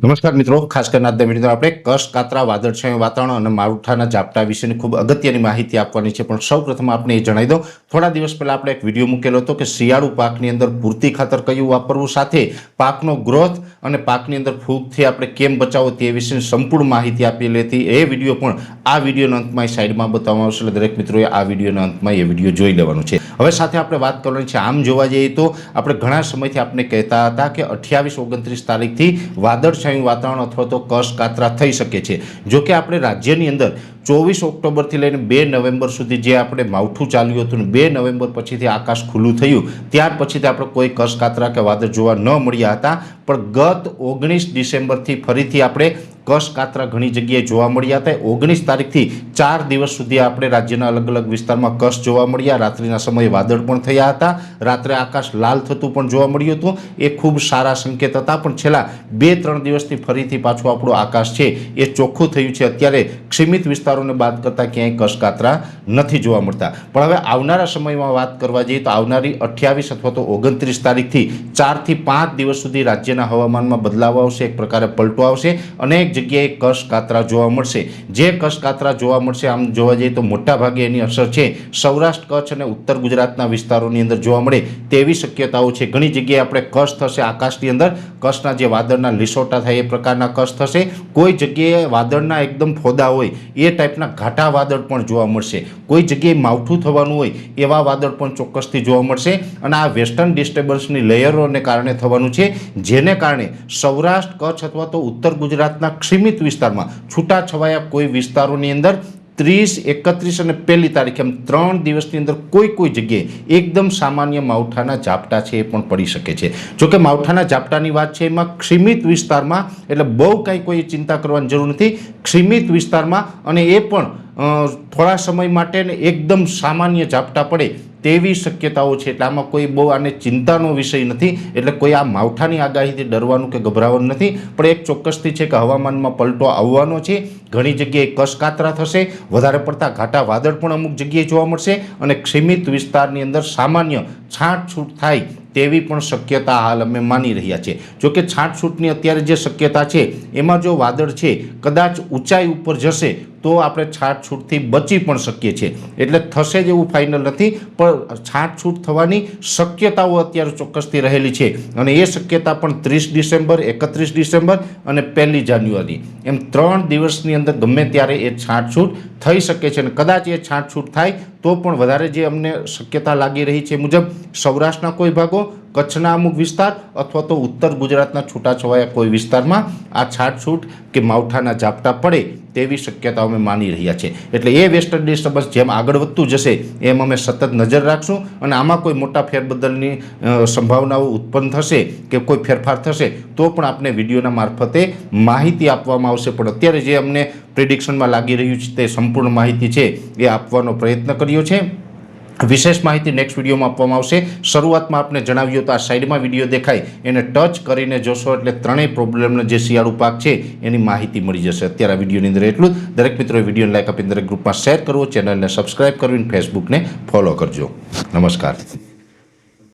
નમસ્કાર મિત્રો, ખાસ કરીને આજના વિડીયોમાં આપણે કચ્છ, કાતરા, વાદળછાયું વાતાવરણ અને માવઠાના ઝાપટા વિશેની ખૂબ અગત્યની માહિતી આપવાની છે। પણ સૌપ્રથમ આપણે એ જણાવી દઉં, થોડા દિવસ પહેલા આપણે એક વિડીયો મૂકેલો હતો કે શિયાળુ પાકની અંદર પૂરતી ખાતર કયું વાપરવું, સાથે પાકનો ગ્રોથ અને પાકની અંદર ફૂગથી આપણે કેમ બચાવવો તે વિશેની સંપૂર્ણ માહિતી આપેલી હતી। એ વિડીયો પણ આ વિડીયોના અંતમાં સાઈડમાં બતાવવામાં આવશે, એટલે દરેક મિત્રોએ આ વિડીયોના અંતમાં એ વિડીયો જોઈ લેવાનો છે। હવે સાથે આપણે વાત કરવાની છે, આમ જોવા જઈએ તો આપણે ઘણા સમયથી આપણે કહેતા હતા કે 28-29 તારીખથી વાદળછાયું વાતાવરણ અથવા તો કચ્છ, કાતરા થઈ શકે છે। જો કે આપણે રાજ્યની અંદર 24 ઓક્ટોબરથી લઈને 2 નવેમ્બર સુધી જે આપણે માવઠું ચાલ્યું હતું, 2 નવેમ્બર પછીથી આકાશ ખુલ્લું થયું, ત્યાર પછીથી આપણે કોઈ કચ્છ, કાતરા કે વાદળ જોવા ન મળ્યા હતા। પણ ગત 19 ડિસેમ્બરથી ફરીથી આપણે કચ્છ, કાતરા ઘણી જગ્યાએ જોવા મળ્યા હતા। 19 તારીખથી 4 દિવસ સુધી આપણે રાજ્યના અલગ અલગ વિસ્તારમાં કચ્છ જોવા મળ્યા। રાત્રિના સમયે વાદળ પણ થયા હતા, રાત્રે આકાશ લાલ થતું પણ જોવા મળ્યું હતું। એ ખૂબ સારા સંકેત હતા। પણ છેલ્લા 2-3 દિવસથી ફરીથી પાછું આપણું આકાશ છે એ ચોખ્ખું થયું છે। અત્યારે સીમિત વિસ્તારોને બાદ કરતાં ક્યાંય કચ્છ, કાતરા નથી જોવા મળતા। પણ હવે આવનારા સમયમાં વાત કરવા જઈએ તો આવનારી 28 અથવા તો 29 તારીખથી 4 થી 5 દિવસ સુધી રાજ્યના હવામાનમાં બદલાવ આવશે, એક પ્રકારે પલટો આવશે। અનેક જગ્યાએ કચ્છ, કાતરા જોવા મળશે। જે કચ્છ, કાતરા જોવા મળશે, આમ જોવા જઈએ તો મોટા ભાગે એની અસર છે સૌરાષ્ટ્ર, કચ્છ અને ઉત્તર ગુજરાતના વિસ્તારોની અંદર જોવા મળે તેવી શક્યતાઓ છે। ઘણી જગ્યાએ આપણે કચ્છ થશે આકાશની અંદર, કચ્છના જે વાદળના લીસોટા થાય એ પ્રકારના કચ્છ થશે। કોઈ જગ્યાએ વાદળના એકદમ ફોદા હોય એ ટાઈપના ઘાટા વાદળ પણ જોવા મળશે। કોઈ જગ્યાએ માવઠું થવાનું હોય એવા વાદળ પણ ચોક્કસથી જોવા મળશે। અને આ વેસ્ટર્ન ડિસ્ટર્બન્સની લેયરોને કારણે થવાનું છે, જેને કારણે સૌરાષ્ટ્ર, કચ્છ અથવા તો ઉત્તર ગુજરાતના સીમિત વિસ્તારમાં છૂટાછવાયા કોઈ વિસ્તારોની અંદર 30, 31 અને 1 તારીખે એમ 3 દિવસની અંદર કોઈ જગ્યાએ એકદમ સામાન્ય માવઠાના ઝાપટા છે એ પણ પડી શકે છે। જોકે માવઠાના ઝાપટાની વાત છે એમાં સીમિત વિસ્તારમાં, એટલે બહુ કાંઈ કોઈ ચિંતા કરવાની જરૂર નથી। સીમિત વિસ્તારમાં અને એ પણ થોડા સમય માટે ને એકદમ સામાન્ય ઝાપટા પડે તેવી શક્યતાઓ છે। એટલે આમાં કોઈ બહુ આને ચિંતાનો વિષય નથી। એટલે કોઈ આ માવઠાની આગાહીથી ડરવાનું કે ગભરાવાનું નથી। પણ એક ચોક્કસથી છે કે હવામાનમાં પલટો આવવાનો છે। ઘણી જગ્યાએ કચ્છ, કાતરા થશે, વધારે પડતા ઘાટા વાદળ પણ અમુક જગ્યાએ જોવા મળશે અને સીમિત વિસ્તારની અંદર સામાન્ય છાંટછૂટ થાય તેવી પણ શક્યતા હાલ અમે માની રહ્યા છીએ। જોકે છાંટછૂટની અત્યારે જે શક્યતા છે એમાં જો વાદળ છે કદાચ ઊંચાઈ ઉપર જશે તો આપણે છાંટછૂટથી બચી પણ શકીએ છીએ। એટલે થશે જ એવું ફાઇનલ નથી, પણ છાંટછૂટ થવાની શક્યતાઓ અત્યારે ચોક્કસથી રહેલી છે। અને એ શક્યતા પણ 30 ડિસેમ્બર, 31 ડિસેમ્બર અને 1 જાન્યુઆરી એમ 3 દિવસની અંદર ગમે ત્યારે એ છાંટછૂટ થઈ શકે છે। અને કદાચ એ છાંટછૂટ થાય તો પણ વધારે જે અમને શક્યતા લાગી રહી છે મુજબ સૌરાષ્ટ્રના કોઈ ભાગો, કચ્છના અમુક વિસ્તાર અથવા તો ઉત્તર ગુજરાતના છૂટાછવાયા કોઈ વિસ્તારમાં આ છાંટછૂટ કે માવઠાના ઝાપટા પડે તેવી શક્યતાઓ અમે માની રહ્યા છીએ। એટલે એ વેસ્ટર્ન ડિસ્ટર્બન્સ જેમ આગળ વધતું જશે એમ અમે સતત નજર રાખશું અને આમાં કોઈ મોટા ફેરબદલની સંભાવનાઓ ઉત્પન્ન થશે કે કોઈ ફેરફાર થશે તો પણ આપને વિડીયોના મારફતે માહિતી આપવામાં આવશે। પણ અત્યારે જે અમને પ્રિડિક્શનમાં લાગી રહ્યું છે તે સંપૂર્ણ માહિતી છે એ આપવાનો પ્રયત્ન કર્યો છે। વિશેષ માહિતી નેક્સ્ટ વિડીયોમાં આપવામાં આવશે। શરૂઆતમાં આપને જણાવ્યું તો આ સાઈડમાં વિડીયો દેખાય એને ટચ કરીને જોશો એટલે ત્રણેય પ્રોબ્લેમનો જે શિયાળુ પાક છે એની માહિતી મળી જશે। અત્યારે આ વિડીયોની અંદર એટલું જ। દરેક મિત્રોએ વિડીયોને લાઈક આપીને દરેક ગ્રુપમાં શેર કરવો, ચેનલને સબસ્ક્રાઈબ કરવી, ફેસબુકને ફોલો કરજો। નમસ્કાર।